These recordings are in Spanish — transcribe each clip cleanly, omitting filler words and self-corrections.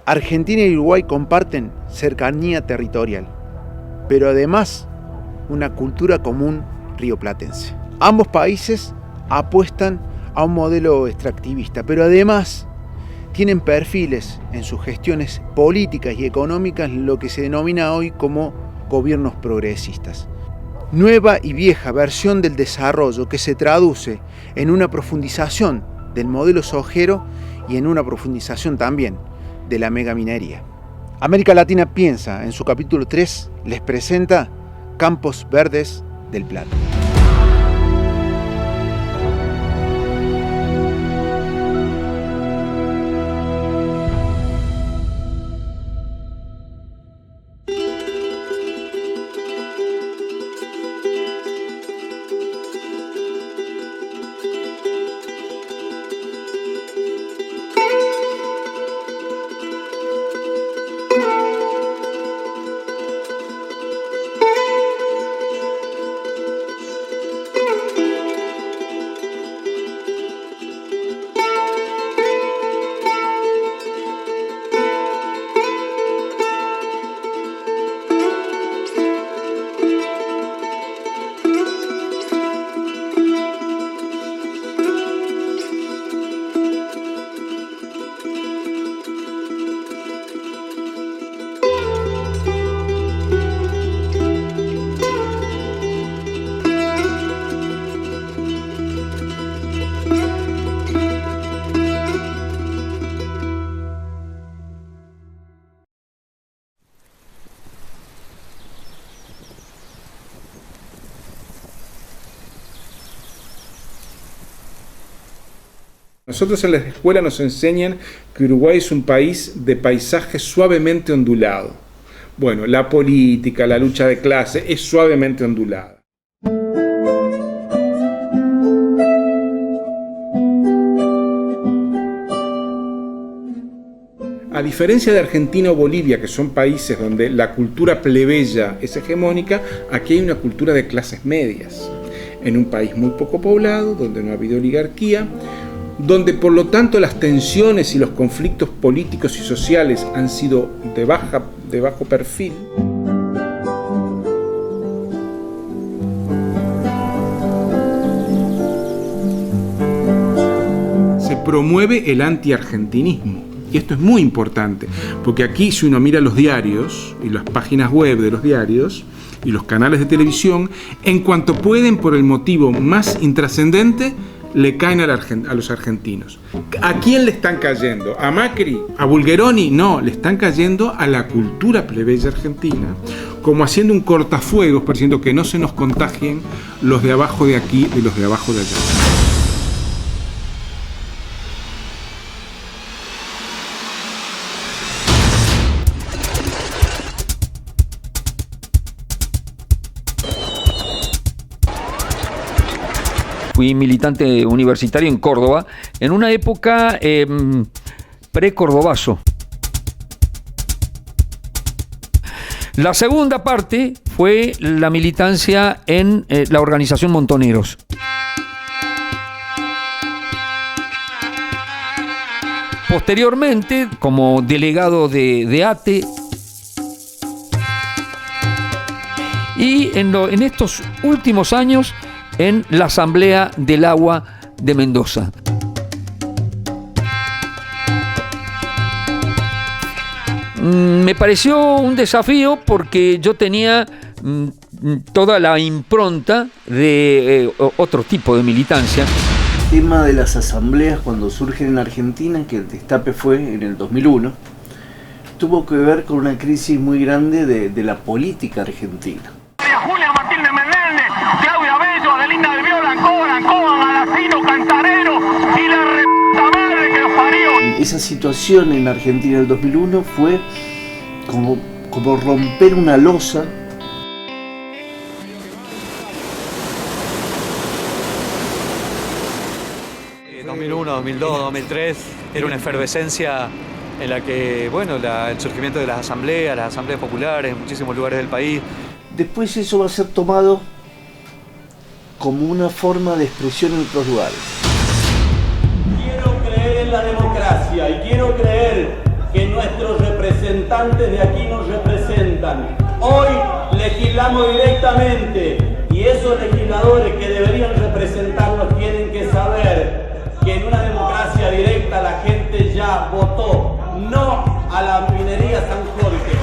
Argentina y Uruguay comparten cercanía territorial, pero además una cultura común rioplatense. Ambos países apuestan a un modelo extractivista, pero además tienen perfiles en sus gestiones políticas y económicas lo que se denomina hoy como gobiernos progresistas. Nueva y vieja versión del desarrollo que se traduce en una profundización del modelo sojero y en una profundización también de la megaminería. América Latina Piensa, en su capítulo 3, les presenta Campos Verdes del Plata. Nosotros en la escuela nos enseñan que Uruguay es un país de paisaje suavemente ondulado. Bueno, la política, la lucha de clase es suavemente ondulada. A diferencia de Argentina o Bolivia, que son países donde la cultura plebeya es hegemónica, aquí hay una cultura de clases medias. En un país muy poco poblado, donde no ha habido oligarquía, donde por lo tanto las tensiones y los conflictos políticos y sociales han sido de bajo perfil. Se promueve el antiargentinismo. Y esto es muy importante, porque aquí si uno mira los diarios y las páginas web de los diarios y los canales de televisión, en cuanto pueden, por el motivo más intrascendente, le caen a los argentinos. ¿A quién le están cayendo? ¿A Macri? ¿A Bulgeroni? No, le están cayendo a la cultura plebeya argentina, como haciendo un cortafuegos, pareciendo que no se nos contagien los de abajo de aquí y los de abajo de allá. Fui militante universitario en Córdoba, en una época pre-cordobazo. La segunda parte fue la militancia en la organización Montoneros. Posteriormente, como delegado de ATE, y en estos últimos años en la Asamblea del Agua de Mendoza. Me pareció un desafío porque yo tenía toda la impronta de otro tipo de militancia. El tema de las asambleas cuando surgen en Argentina, que el destape fue en el 2001, tuvo que ver con una crisis muy grande de la política argentina. Julia Matilde Menéndez, Claudia Bello, Adelinda del Viola, Ancoa, Galacino, Cantarero y la reputa madre que los parió. Esa situación en Argentina en el 2001 fue como romper una losa. 2001, 2002, 2003 era una efervescencia en la que, bueno, el surgimiento de las asambleas populares en muchísimos lugares del país. Después eso va a ser tomado como una forma de expresión en otros lugares. Quiero creer en la democracia y quiero creer que nuestros representantes de aquí nos representan. Hoy legislamos directamente y esos legisladores que deberían representarnos tienen que saber que en una democracia directa la gente ya votó no a la minería San Jorge.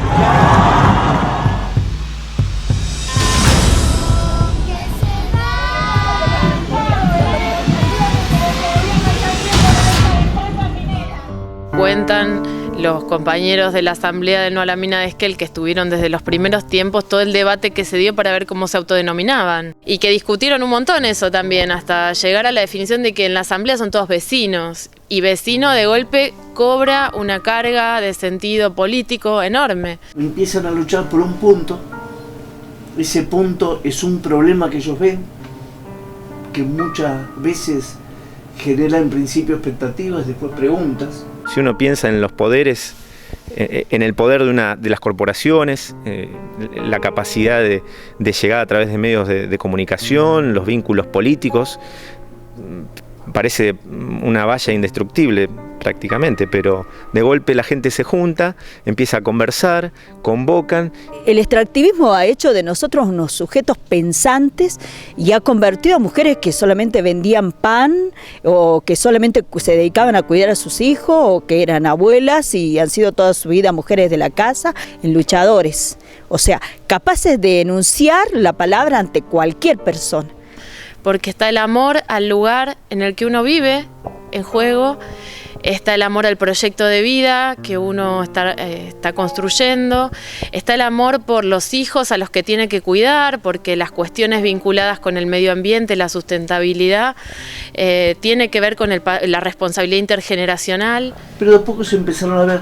Cuentan los compañeros de la Asamblea de No a la Mina de Esquel, que estuvieron desde los primeros tiempos, todo el debate que se dio para ver cómo se autodenominaban. Y que discutieron un montón eso también, hasta llegar a la definición de que en la Asamblea son todos vecinos. Y vecino de golpe cobra una carga de sentido político enorme. Empiezan a luchar por un punto. Ese punto es un problema que ellos ven, que muchas veces genera en principio expectativas, después preguntas. Si uno piensa en los poderes, en el poder de las corporaciones, la capacidad de llegar a través de medios de comunicación, los vínculos políticos, parece una valla indestructible prácticamente, pero de golpe la gente se junta, empieza a conversar, convocan. El extractivismo ha hecho de nosotros unos sujetos pensantes y ha convertido a mujeres que solamente vendían pan o que solamente se dedicaban a cuidar a sus hijos o que eran abuelas y han sido toda su vida mujeres de la casa en luchadores, o sea, capaces de enunciar la palabra ante cualquier persona. Porque está el amor al lugar en el que uno vive en juego, está el amor al proyecto de vida que uno está construyendo, está el amor por los hijos a los que tiene que cuidar, porque las cuestiones vinculadas con el medio ambiente, la sustentabilidad, tiene que ver con la responsabilidad intergeneracional. Pero de poco se empezaron a ver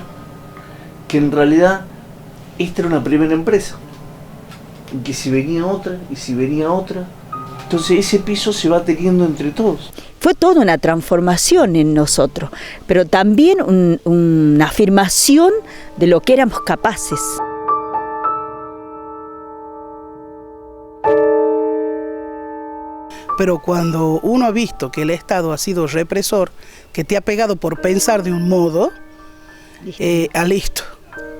que en realidad esta era una primera empresa, y que si venía otra, y si venía otra, entonces ese piso se va teniendo entre todos. Fue toda una transformación en nosotros, pero también una afirmación de lo que éramos capaces. Pero cuando uno ha visto que el Estado ha sido represor, que te ha pegado por pensar de un modo, listo,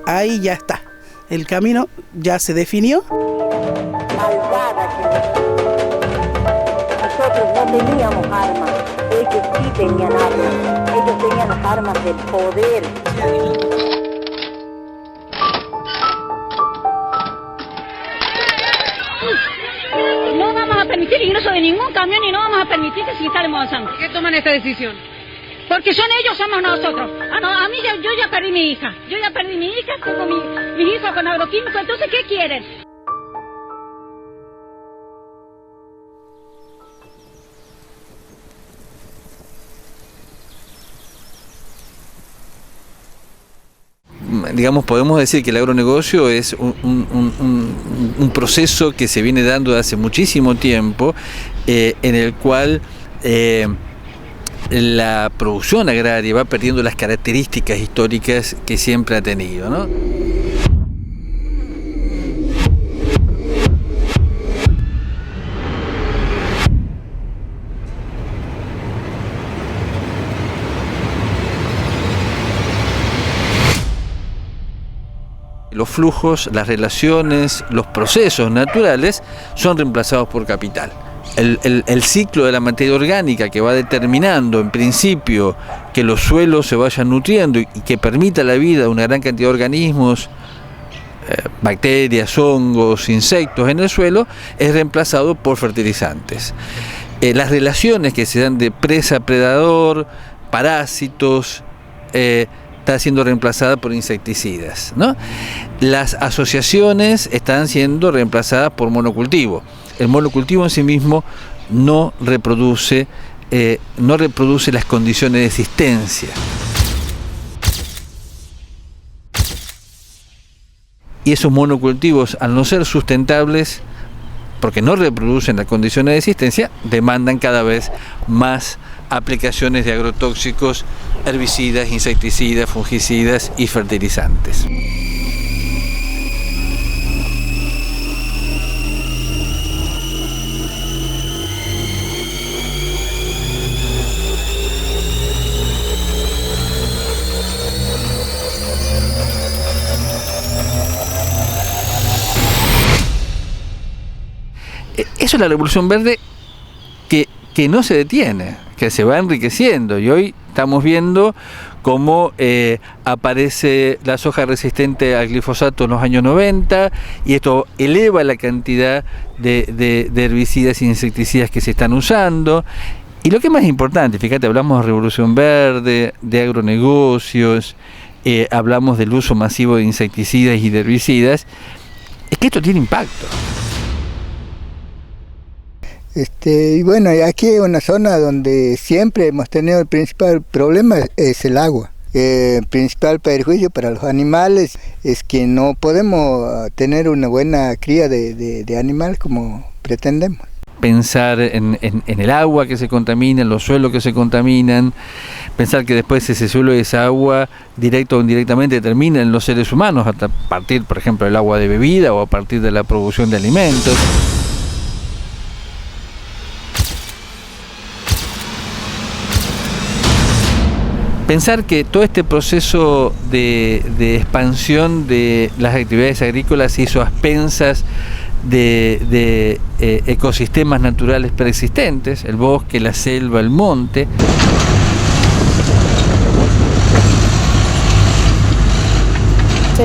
ahí ya está. El camino ya se definió. Nosotros no teníamos armas, ellos sí tenían armas, ellos tenían las armas del poder. No vamos a permitir el ingreso de ningún camión y no vamos a permitir que se instale Monsanto. ¿Por qué toman esta decisión? Porque son ellos, somos nosotros. No, a mí yo ya perdí mi hija. Yo ya perdí mi hija, tengo mis hijos con agroquímicos, entonces ¿qué quieren? Digamos, podemos decir que el agronegocio es un proceso que se viene dando de hace muchísimo tiempo, en el cual la producción agraria va perdiendo las características históricas que siempre ha tenido, ¿no? Los flujos, las relaciones, los procesos naturales son reemplazados por capital. El ciclo de la materia orgánica que va determinando en principio que los suelos se vayan nutriendo y que permita la vida de una gran cantidad de organismos, bacterias, hongos, insectos en el suelo, es reemplazado por fertilizantes. Las relaciones que se dan de presa-predador, parásitos, está siendo reemplazada por insecticidas, ¿no? Las asociaciones están siendo reemplazadas por monocultivo. El monocultivo en sí mismo no reproduce las condiciones de existencia. Y esos monocultivos, al no ser sustentables, porque no reproducen las condiciones de existencia, demandan cada vez más aplicaciones de agrotóxicos, herbicidas, insecticidas, fungicidas y fertilizantes. eso es la Revolución Verde que no se detiene, que se va enriqueciendo, y hoy estamos viendo cómo aparece la soja resistente al glifosato en los años 90, y esto eleva la cantidad de herbicidas e insecticidas que se están usando. Y lo que es más importante, fíjate, hablamos de Revolución Verde, de agronegocios, hablamos del uso masivo de insecticidas y de herbicidas, es que esto tiene impacto. Y bueno, aquí es una zona donde siempre hemos tenido el principal problema es el agua. El principal perjuicio para los animales es que no podemos tener una buena cría de animales como pretendemos. Pensar en el agua que se contamina, en los suelos que se contaminan, pensar que después ese suelo y esa agua, directo o indirectamente, termina en los seres humanos, a partir, por ejemplo, del agua de bebida o a partir de la producción de alimentos. Pensar que todo este proceso de expansión de las actividades agrícolas se hizo a expensas de ecosistemas naturales preexistentes, el bosque, la selva, el monte.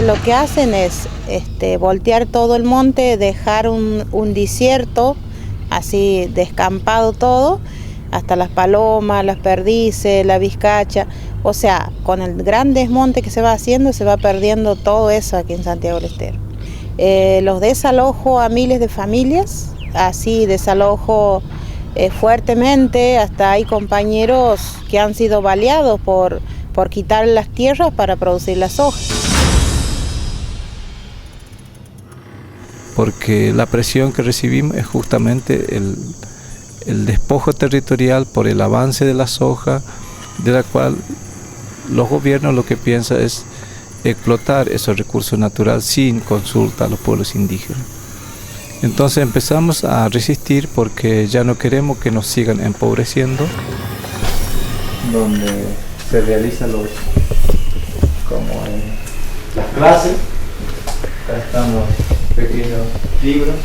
Lo que hacen es voltear todo el monte, dejar un desierto, así descampado todo, hasta las palomas, las perdices, la vizcacha. O sea, con el gran desmonte que se va haciendo, se va perdiendo todo eso aquí en Santiago del Estero. Los desalojo a miles de familias, así desalojo fuertemente, hasta hay compañeros que han sido baleados por quitar las tierras para producir la soja. Porque la presión que recibimos es justamente el despojo territorial por el avance de la soja, de la cual los gobiernos lo que piensan es explotar esos recursos naturales sin consulta a los pueblos indígenas. Entonces empezamos a resistir porque ya no queremos que nos sigan empobreciendo. Donde se realizan las clases. Acá están los pequeños libros.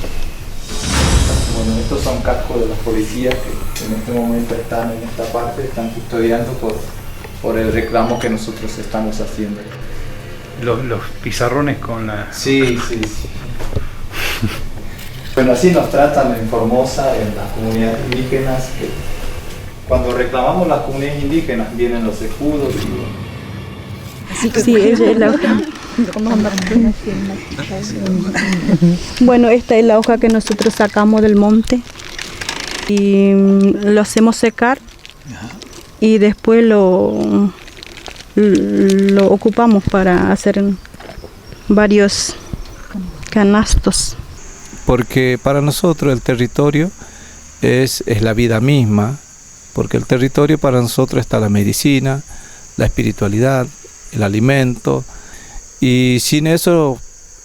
Bueno, estos son cascos de las policías que en este momento están en esta parte, están custodiando por el reclamo que nosotros estamos haciendo. Los pizarrones con la... Sí. Bueno, así nos tratan en Formosa, en las comunidades indígenas. Que cuando reclamamos las comunidades indígenas vienen los escudos y... Sí, esa es la hoja. Bueno, esta es la hoja que nosotros sacamos del monte y lo hacemos secar y después lo ocupamos para hacer varios canastos. Porque para nosotros el territorio es la vida misma, porque el territorio para nosotros está la medicina, la espiritualidad, el alimento, y sin eso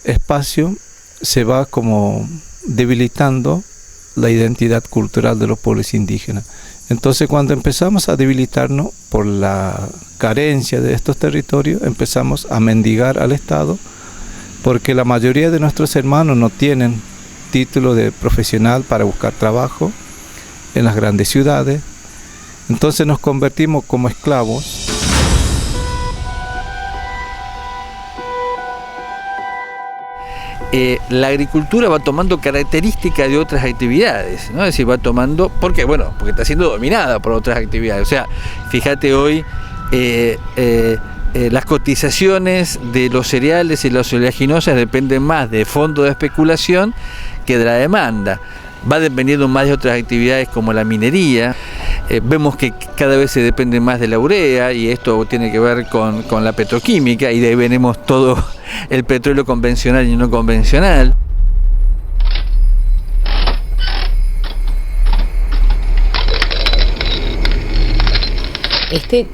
espacio se va como debilitando la identidad cultural de los pueblos indígenas. Entonces cuando empezamos a debilitarnos por la carencia de estos territorios, empezamos a mendigar al Estado, porque la mayoría de nuestros hermanos no tienen título de profesional para buscar trabajo en las grandes ciudades. Entonces nos convertimos como esclavos. La agricultura va tomando características de otras actividades, ¿no? Es decir, va tomando, porque está siendo dominada por otras actividades. O sea, fíjate hoy las cotizaciones de los cereales y las oleaginosas dependen más de fondos de especulación que de la demanda. Va dependiendo más de otras actividades como la minería. Vemos que cada vez se depende más de la urea, y esto tiene que ver con la petroquímica, y de ahí venimos todo el petróleo convencional y no convencional.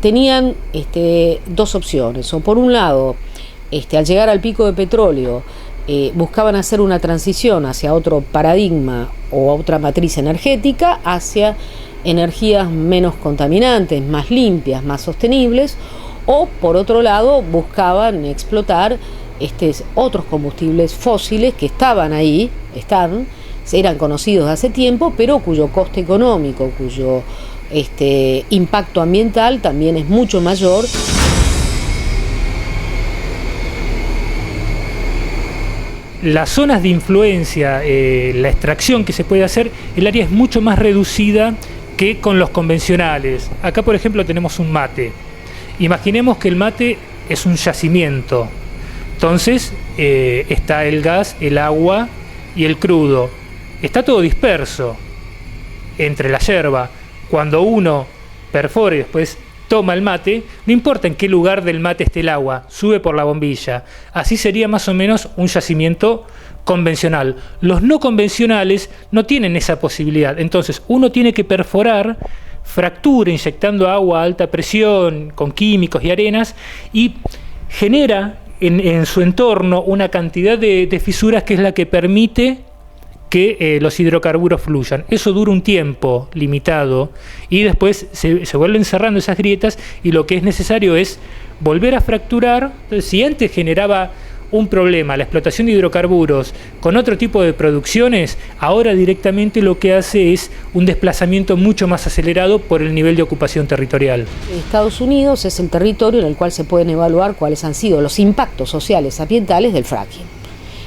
Tenían dos opciones. O por un lado, al llegar al pico de petróleo, buscaban hacer una transición hacia otro paradigma o a otra matriz energética, hacia energías menos contaminantes, más limpias, más sostenibles, o por otro lado buscaban explotar otros combustibles fósiles que estaban ahí, eran conocidos de hace tiempo, pero cuyo coste económico, cuyo impacto ambiental también es mucho mayor. Las zonas de influencia, la extracción que se puede hacer, el área es mucho más reducida que con los convencionales. Acá, por ejemplo, tenemos un mate. Imaginemos que el mate es un yacimiento. Entonces, está el gas, el agua y el crudo. Está todo disperso entre la yerba. Cuando uno perfora y después toma el mate, no importa en qué lugar del mate esté el agua, sube por la bombilla. Así sería más o menos un yacimiento convencional. Los no convencionales no tienen esa posibilidad. Entonces, uno tiene que perforar, fractura inyectando agua a alta presión con químicos y arenas y genera en su entorno una cantidad de fisuras que es la que permite que los hidrocarburos fluyan. Eso dura un tiempo limitado y después se vuelven cerrando esas grietas y lo que es necesario es volver a fracturar. Entonces, si antes generaba un problema la explotación de hidrocarburos con otro tipo de producciones, ahora directamente lo que hace es un desplazamiento mucho más acelerado por el nivel de ocupación territorial. Estados Unidos es el territorio en el cual se pueden evaluar cuáles han sido los impactos sociales ambientales del fracking,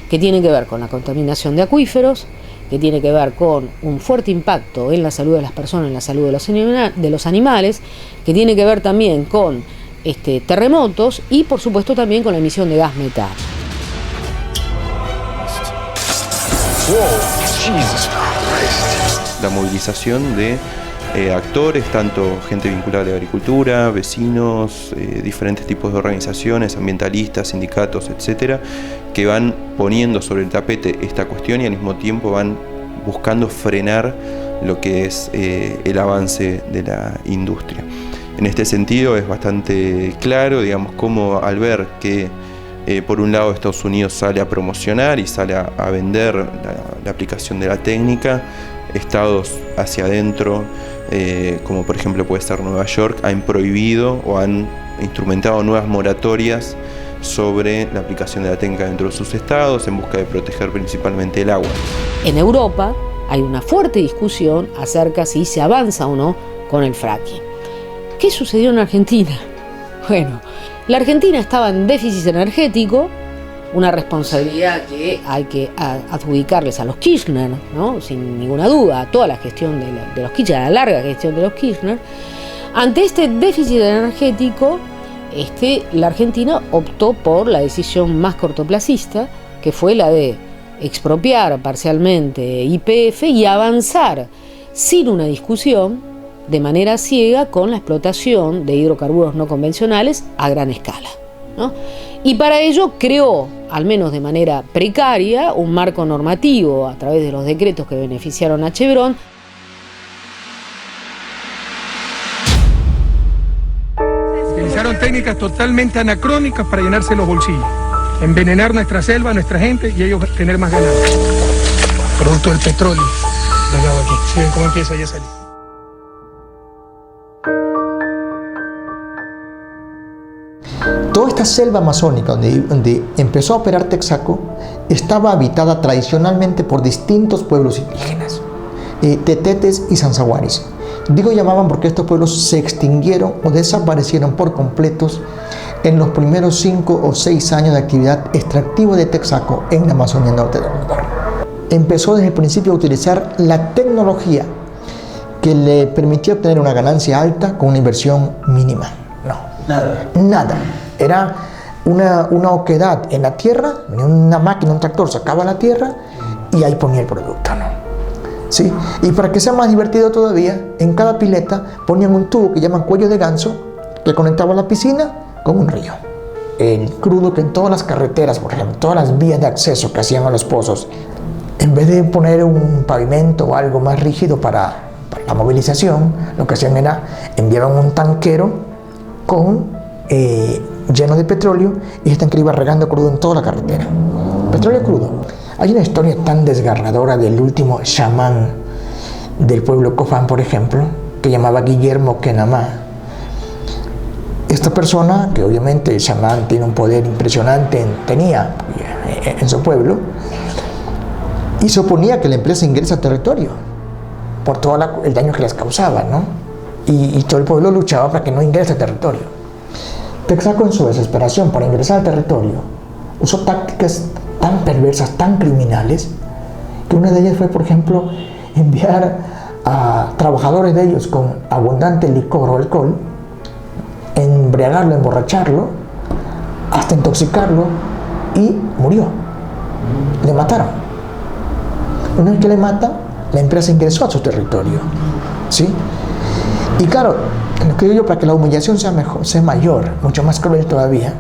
que tienen que ver con la contaminación de acuíferos, que tiene que ver con un fuerte impacto en la salud de las personas, en la salud de los animales, que tiene que ver también con terremotos y por supuesto también con la emisión de gas metano. La movilización de actores, tanto gente vinculada a la agricultura, vecinos, diferentes tipos de organizaciones, ambientalistas, sindicatos, etcétera, que van poniendo sobre el tapete esta cuestión y al mismo tiempo van buscando frenar lo que es el avance de la industria. En este sentido es bastante claro, digamos, cómo al ver que por un lado Estados Unidos sale a promocionar y sale a vender la aplicación de la técnica, estados hacia adentro, como por ejemplo puede ser Nueva York, han prohibido o han instrumentado nuevas moratorias sobre la aplicación de la técnica dentro de sus estados en busca de proteger principalmente el agua. En Europa hay una fuerte discusión acerca si se avanza o no con el fracking. ¿Qué sucedió en Argentina? Bueno, la Argentina estaba en déficit energético, una responsabilidad que hay que adjudicarles a los Kirchner, ¿no? Sin ninguna duda, a toda la gestión de los Kirchner, a la larga gestión de los Kirchner. Ante este déficit energético, la Argentina optó por la decisión más cortoplacista, que fue la de expropiar parcialmente YPF y avanzar sin una discusión de manera ciega con la explotación de hidrocarburos no convencionales a gran escala, ¿no? Y para ello creó, al menos de manera precaria, un marco normativo a través de los decretos que beneficiaron a Chevron. Utilizaron técnicas totalmente anacrónicas para llenarse los bolsillos, envenenar nuestra selva, nuestra gente y ellos tener más ganancias. Producto del petróleo, pegado aquí. ¿Sí ven cómo empieza ya a salir? Toda esta selva amazónica donde empezó a operar Texaco estaba habitada tradicionalmente por distintos pueblos indígenas, tetetes y sanzaguaris. Digo llamaban porque estos pueblos se extinguieron o desaparecieron por completos en los primeros 5 o 6 años de actividad extractiva de Texaco en la Amazonía norte del mundo. Empezó desde el principio a utilizar la tecnología que le permitía obtener una ganancia alta con una inversión mínima. Nada. Era una oquedad en la tierra, una máquina, un tractor sacaba la tierra y ahí ponía el producto, ¿no? ¿Sí? Y para que sea más divertido todavía, en cada pileta ponían un tubo que llaman cuello de ganso que conectaba la piscina con un río. El crudo que en todas las carreteras, por ejemplo, todas las vías de acceso que hacían a los pozos, en vez de poner un pavimento o algo más rígido para la movilización, lo que hacían era enviaban un tanquero lleno de petróleo y ese tanquero iba regando crudo en toda la carretera. Petróleo crudo. Hay una historia tan desgarradora del último chamán del pueblo Cofán, por ejemplo, que llamaba Guillermo Kenamá. Esta persona, que obviamente el chamán tiene un poder impresionante, tenía en su pueblo, y se oponía a que la empresa ingrese al territorio por todo el daño que les causaba, ¿no? Y todo el pueblo luchaba para que no ingrese al territorio. Texaco, en su desesperación para ingresar al territorio, usó tácticas tan perversas, tan criminales, que una de ellas fue, por ejemplo, enviar a trabajadores de ellos con abundante licor o alcohol, embriagarlo, emborracharlo, hasta intoxicarlo, y murió. Le mataron. Una vez que le matan, la empresa ingresó a su territorio, ¿sí? Y claro, lo que digo yo, para que la humillación sea mayor, mucho más cruel todavía,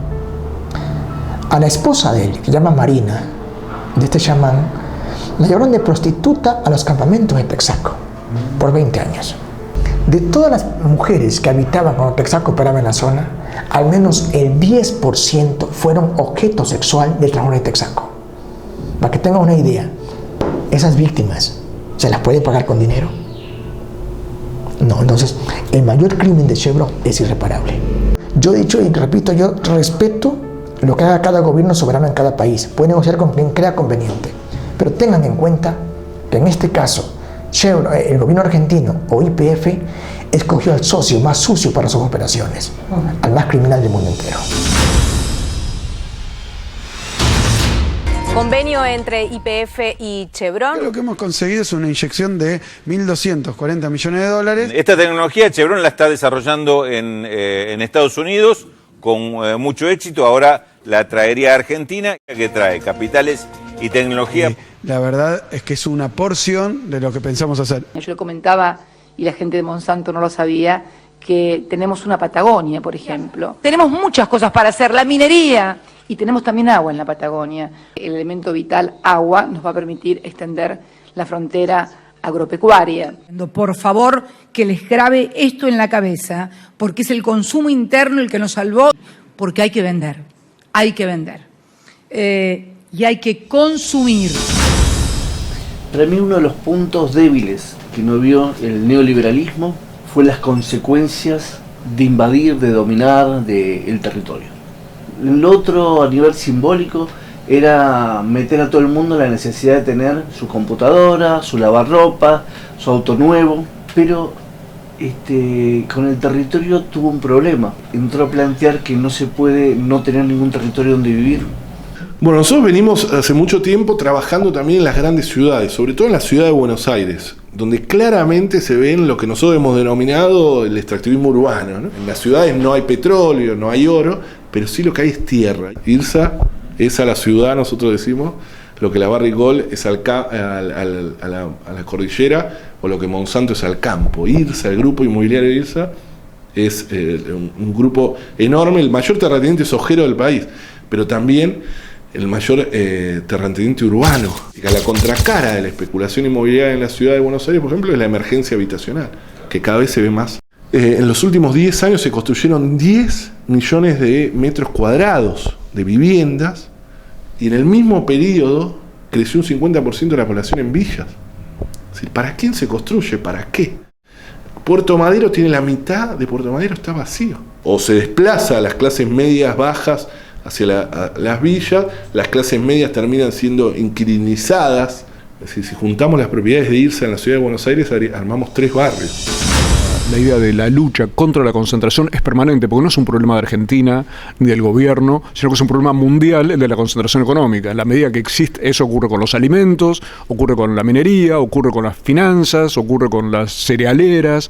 a la esposa de él, que se llama Marina, de este chamán, la llevaron de prostituta a los campamentos de Texaco por 20 años. De todas las mujeres que habitaban cuando Texaco operaba en la zona, al menos el 10% fueron objeto sexual del trabajo de Texaco. Para que tengan una idea, esas víctimas, ¿se las puede pagar con dinero? No, entonces el mayor crimen de Chevron es irreparable. Yo he dicho y repito, yo respeto lo que haga cada gobierno soberano en cada país. Puede negociar con quien crea conveniente, pero tengan en cuenta que en este caso Chevron, el gobierno argentino o YPF escogió al socio más sucio para sus operaciones, al más criminal del mundo entero. Convenio entre YPF y Chevron. Lo que hemos conseguido es una inyección de 1.240 millones de dólares. Esta tecnología Chevron la está desarrollando en Estados Unidos con mucho éxito. Ahora la traería a Argentina, que trae capitales y tecnología. La verdad es que es una porción de lo que pensamos hacer. Yo le comentaba, y la gente de Monsanto no lo sabía, que tenemos una Patagonia, por ejemplo. Tenemos muchas cosas para hacer, la minería. Y tenemos también agua en la Patagonia. El elemento vital, agua, nos va a permitir extender la frontera agropecuaria. Por favor, que les grabe esto en la cabeza, porque es el consumo interno el que nos salvó, porque hay que vender, y hay que consumir. Para mí uno de los puntos débiles que no vio el neoliberalismo fue las consecuencias de invadir, de dominar el territorio. Lo otro, a nivel simbólico, era meter a todo el mundo la necesidad de tener su computadora, su lavarropa, su auto nuevo, pero con el territorio tuvo un problema. Entró a plantear que no se puede no tener ningún territorio donde vivir. Bueno, nosotros venimos hace mucho tiempo trabajando también en las grandes ciudades, sobre todo en la ciudad de Buenos Aires, donde claramente se ven lo que nosotros hemos denominado el extractivismo urbano, ¿no? En las ciudades no hay petróleo, no hay oro, pero sí lo que hay es tierra. IRSA es a la ciudad, nosotros decimos, lo que la Barrigol es a la cordillera, o lo que Monsanto es al campo. IRSA, el grupo inmobiliario IRSA, es un grupo enorme, el mayor terrateniente sojero del país, pero también el mayor terrateniente urbano. A la contracara de la especulación inmobiliaria en la ciudad de Buenos Aires, por ejemplo, es la emergencia habitacional, que cada vez se ve más. En los últimos 10 años se construyeron 10 millones de metros cuadrados de viviendas, y en el mismo periodo creció un 50% de la población en villas. Es decir, ¿para quién se construye? ¿Para qué? Puerto Madero tiene la mitad de Puerto Madero, está vacío. O se desplaza a las clases medias bajas hacia las villas, las clases medias terminan siendo inquilinizadas. Es decir, si juntamos las propiedades de IRSA en la ciudad de Buenos Aires, armamos 3 barrios. La idea de la lucha contra la concentración es permanente, porque no es un problema de Argentina ni del gobierno, sino que es un problema mundial, el de la concentración económica. En la medida que existe, eso ocurre con los alimentos, ocurre con la minería, ocurre con las finanzas, ocurre con las cerealeras.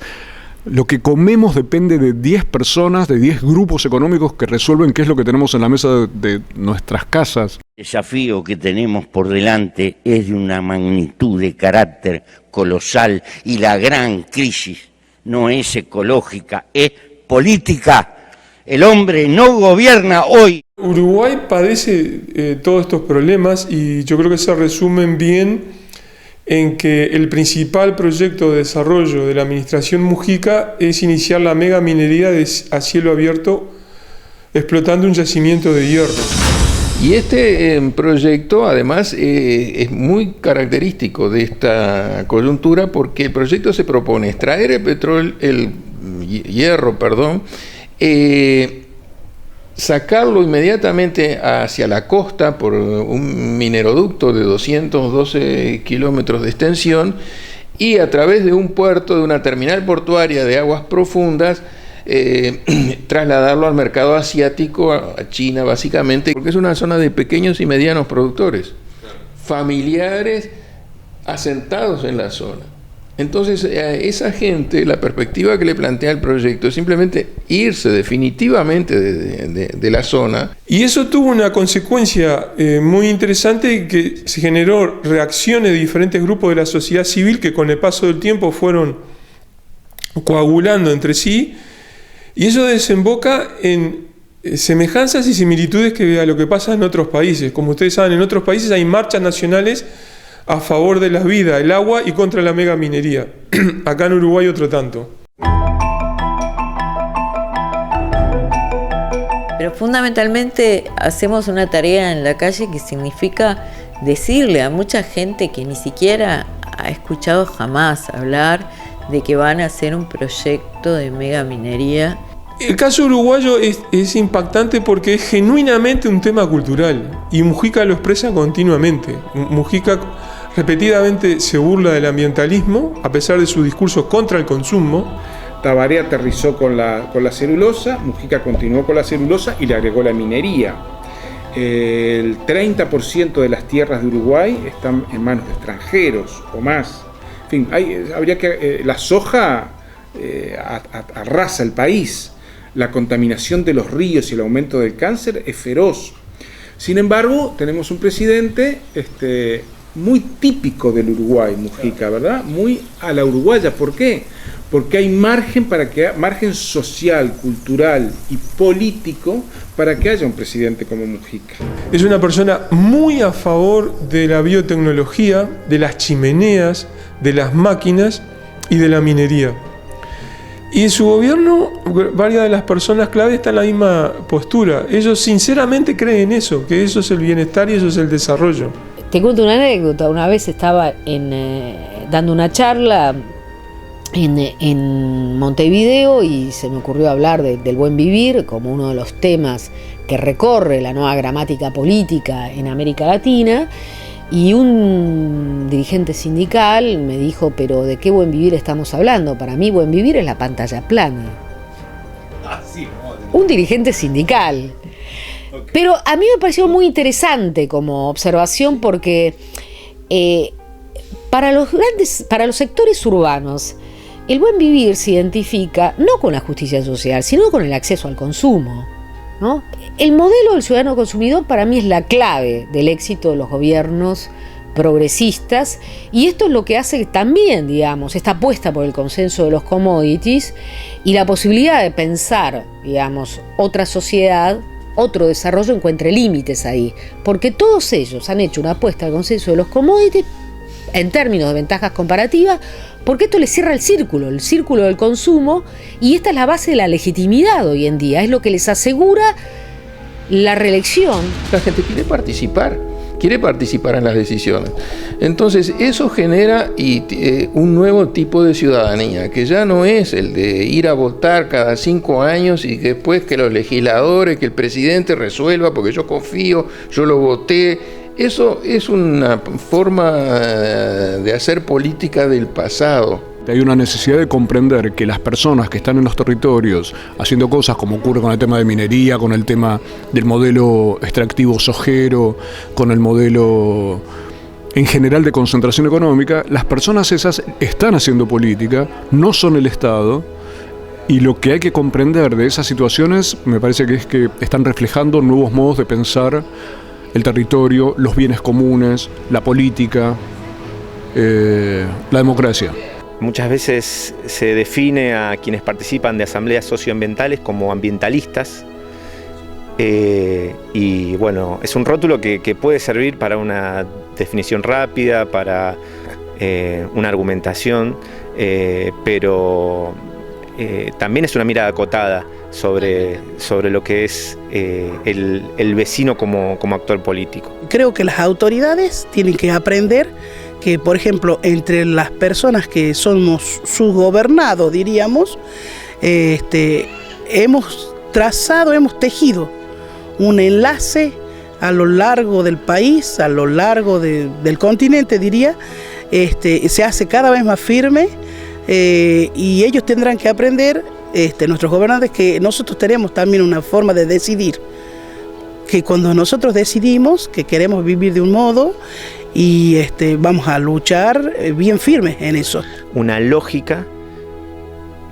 Lo que comemos depende de 10 personas, de 10 grupos económicos que resuelven qué es lo que tenemos en la mesa de nuestras casas. El desafío que tenemos por delante es de una magnitud de carácter colosal, y la gran crisis no es ecológica, es política. El hombre no gobierna hoy. Uruguay padece todos estos problemas, y yo creo que se resumen bien en que el principal proyecto de desarrollo de la administración Mujica es iniciar la mega minería a cielo abierto, explotando un yacimiento de hierro. Y este proyecto además es muy característico de esta coyuntura, porque el proyecto se propone extraer el hierro, sacarlo inmediatamente hacia la costa por un mineroducto de 212 kilómetros de extensión y a través de un puerto, de una terminal portuaria de aguas profundas, trasladarlo al mercado asiático, a China básicamente, porque es una zona de pequeños y medianos productores, familiares asentados en la zona. Entonces, a esa gente, la perspectiva que le plantea el proyecto es simplemente irse definitivamente de la zona. Y eso tuvo una consecuencia muy interesante, que se generó reacciones de diferentes grupos de la sociedad civil que con el paso del tiempo fueron coagulando entre sí, y eso desemboca en semejanzas y similitudes que a lo que pasa en otros países. Como ustedes saben, en otros países hay marchas nacionales a favor de la vida, el agua y contra la megaminería. Acá en Uruguay otro tanto. Pero fundamentalmente hacemos una tarea en la calle que significa decirle a mucha gente que ni siquiera ha escuchado jamás hablar de que van a hacer un proyecto de megaminería. El caso uruguayo es impactante porque es genuinamente un tema cultural y Mujica lo expresa continuamente. Mujica repetidamente se burla del ambientalismo a pesar de su discurso contra el consumo. Tabaré aterrizó con la celulosa, Mujica continuó con la celulosa y le agregó la minería. El 30% de las tierras de Uruguay están en manos de extranjeros o más. En fin, la soja arrasa el país. La contaminación de los ríos y el aumento del cáncer es feroz. Sin embargo, tenemos un presidente muy típico del Uruguay, Mujica, ¿verdad? Muy a la uruguaya. ¿Por qué? Porque hay margen social, cultural y político para que haya un presidente como Mujica. Es una persona muy a favor de la biotecnología, de las chimeneas, de las máquinas y de la minería. Y en su gobierno, varias de las personas clave están en la misma postura. Ellos sinceramente creen eso, que eso es el bienestar y eso es el desarrollo. Te cuento una anécdota. Una vez estaba dando una charla en Montevideo y se me ocurrió hablar del buen vivir como uno de los temas que recorre la nueva gramática política en América Latina. Y un dirigente sindical me dijo, pero ¿de qué buen vivir estamos hablando? Para mí buen vivir es la pantalla plana. Un dirigente sindical. Pero a mí me pareció muy interesante como observación porque para los sectores urbanos, el buen vivir se identifica no con la justicia social, sino con el acceso al consumo, ¿no? El modelo del ciudadano consumidor para mí es la clave del éxito de los gobiernos progresistas, y esto es lo que hace también, digamos, esta apuesta por el consenso de los commodities y la posibilidad de pensar, digamos, otra sociedad, otro desarrollo encuentre límites ahí, porque todos ellos han hecho una apuesta al consenso de los commodities en términos de ventajas comparativas, porque esto les cierra el círculo del consumo, y esta es la base de la legitimidad hoy en día, es lo que les asegura la reelección. La gente quiere participar en las decisiones. Entonces eso genera un nuevo tipo de ciudadanía, que ya no es el de ir a votar cada 5 años y después que los legisladores, que el presidente resuelva porque yo confío, yo lo voté. Eso es una forma de hacer política del pasado. Hay una necesidad de comprender que las personas que están en los territorios haciendo cosas como ocurre con el tema de minería, con el tema del modelo extractivo sojero, con el modelo en general de concentración económica, las personas esas están haciendo política, no son el Estado, y lo que hay que comprender de esas situaciones me parece que es que están reflejando nuevos modos de pensar el territorio, los bienes comunes, la política, la democracia. Muchas veces se define a quienes participan de asambleas socioambientales como ambientalistas, y bueno, es un rótulo que puede servir para una definición rápida, para una argumentación, pero también es una mirada acotada sobre lo que es el vecino como actor político. Creo que las autoridades tienen que aprender que, por ejemplo, entre las personas que somos subgobernados, diríamos, hemos tejido un enlace a lo largo del país, a lo largo del continente, diría. Se hace cada vez más firme y ellos tendrán que aprender, nuestros gobernantes, que nosotros tenemos también una forma de decidir, que cuando nosotros decidimos que queremos vivir de un modo y vamos a luchar bien firmes en eso. Una lógica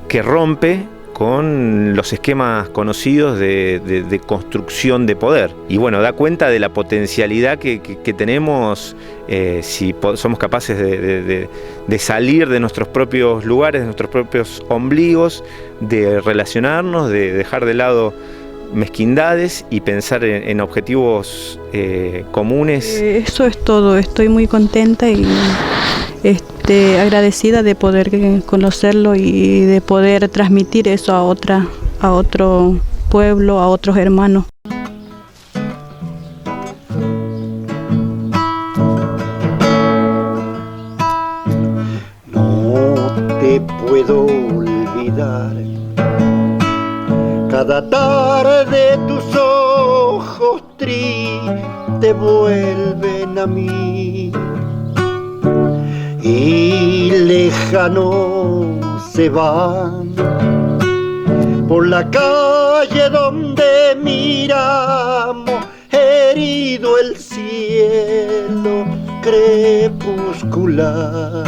que rompe con los esquemas conocidos de construcción de poder. Y bueno, da cuenta de la potencialidad que tenemos si somos capaces de salir de nuestros propios lugares, de nuestros propios ombligos, de relacionarnos, de dejar de lado mezquindades y pensar en objetivos comunes. Eso es todo, estoy muy contenta y agradecida de poder conocerlo y de poder transmitir eso a otro pueblo, a otros hermanos. No te puedo olvidar, cada tarde tus ojos tristes vuelven a mí y lejano se van por la calle donde miramos herido el cielo crepuscular.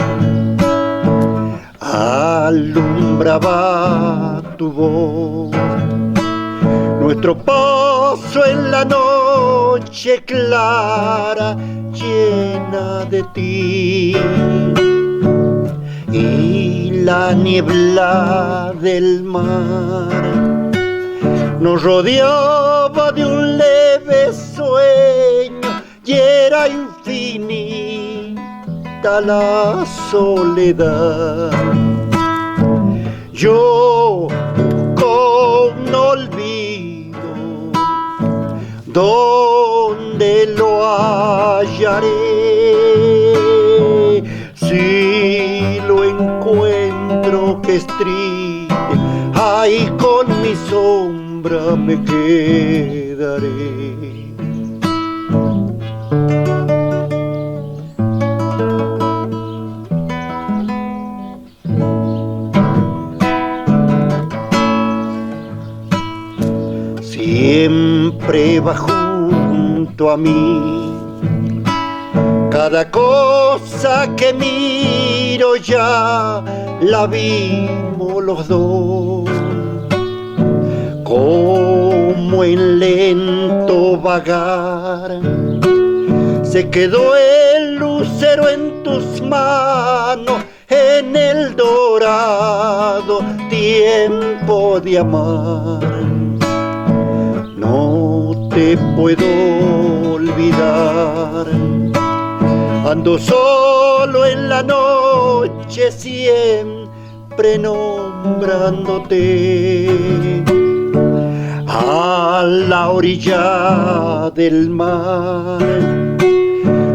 Alumbraba tu voz nuestro paso en la noche clara llena de ti, y la niebla del mar nos rodeaba de un leve sueño y era infinita la soledad. Yo con olvido, ¿dónde lo hallaré? Si lo encuentro que es triste, ahí con mi sombra me quedaré. Siempre va junto a mí, cada cosa que miro ya la vimos los dos, como en lento vagar se quedó el lucero en tus manos, en el dorado tiempo de amar. No te puedo olvidar, ando solo en la noche siempre nombrándote. A la orilla del mar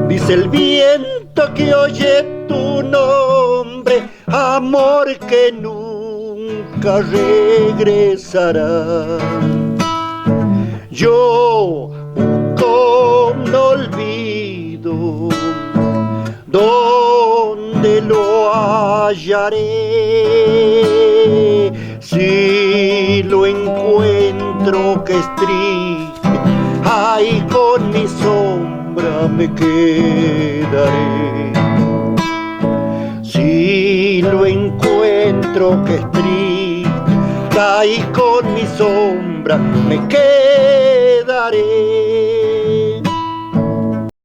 dice el viento que oye tu nombre, amor que nunca regresará. Yo con olvido, ¿dónde lo hallaré? Si lo encuentro que es triste, ahí con mi sombra me quedaré. Si lo encuentro que es triste, ahí con mi sombra me quedaré.